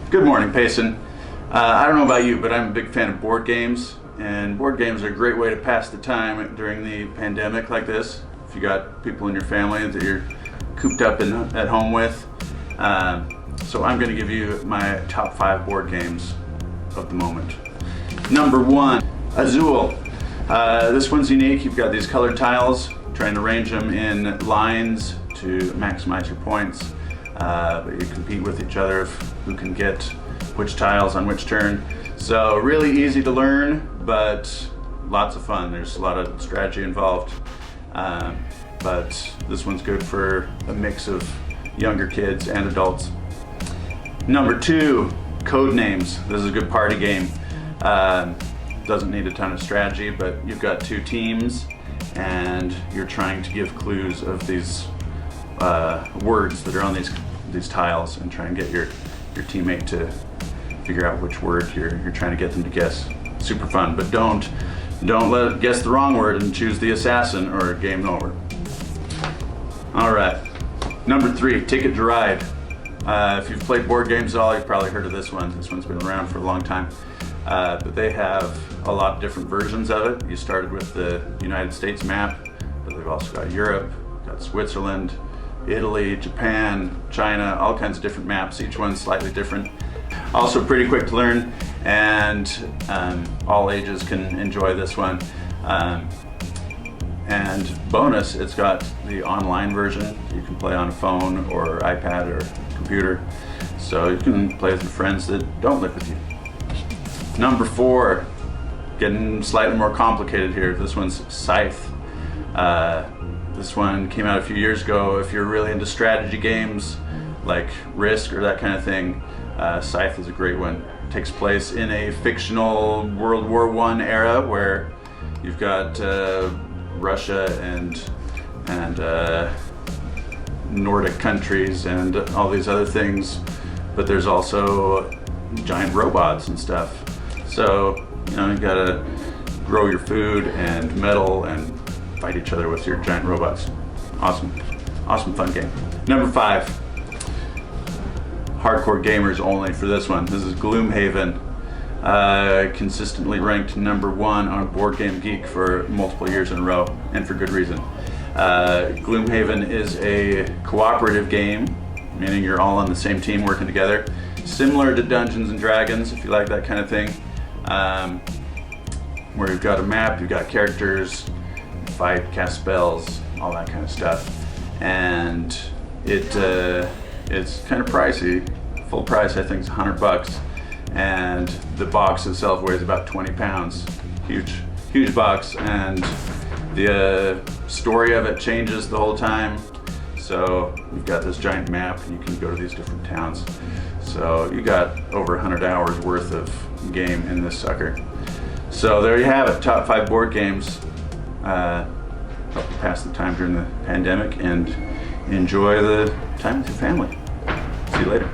Good morning, Payson. I don't know about you, but I'm a big fan of board games, and board games are a great way to pass the time during the pandemic like this. If you got people in your family that you're cooped up at home with. So I'm going to give you my top 5 board games of the moment. Number 1, Azul. This one's unique. You've got these colored tiles, trying to arrange them in lines to maximize your points. But you compete with each other of who can get which tiles on which turn. So really easy to learn, but lots of fun. There's a lot of strategy involved. But this one's good for a mix of younger kids and adults. Number 2, Codenames. This is a good party game. Doesn't need a ton of strategy, but you've got 2 teams and you're trying to give clues of these words that are on these tiles and try and get your teammate to figure out which word you're trying to get them to guess. Super fun, but don't let it guess the wrong word and choose the assassin or game over. All right, number 3, Ticket to Ride. If you've played board games at all, you've probably heard of this one. This one's been around for a long time. But they have a lot of different versions of it. You started with the United States map, but they've also got Europe, got Switzerland, Italy, Japan, China, all kinds of different maps. Each one's slightly different. Also pretty quick to learn, and all ages can enjoy this one. And bonus, it's got the online version. You can play on a phone or iPad or computer. So you can play with your friends that don't live with you. Number 4, getting slightly more complicated here. This one's Scythe. This one came out a few years ago. If you're really into strategy games like Risk or that kind of thing, Scythe is a great one. It takes place in a fictional World War I era where you've got Russia and Nordic countries and all these other things, but there's also giant robots and stuff. So, you gotta grow your food and metal and fight each other with your giant robots. Awesome fun game. Number 5, hardcore gamers only for this one. This is Gloomhaven. Consistently ranked number 1 on Board Game Geek for multiple years in a row, and for good reason. Gloomhaven is a cooperative game, meaning you're all on the same team working together. Similar to Dungeons and Dragons, if you like that kind of thing, where you've got a map, you've got characters, fight, cast spells, all that kind of stuff. And it's kind of pricey. Full price, I think, is $100. And the box itself weighs about 20 pounds. Huge box, and the story of it changes the whole time. So you've got this giant map and you can go to these different towns. So you got over 100 hours worth of game in this sucker. So there you have it, top 5 board games. Help you pass the time during the pandemic and enjoy the time with your family. See you later.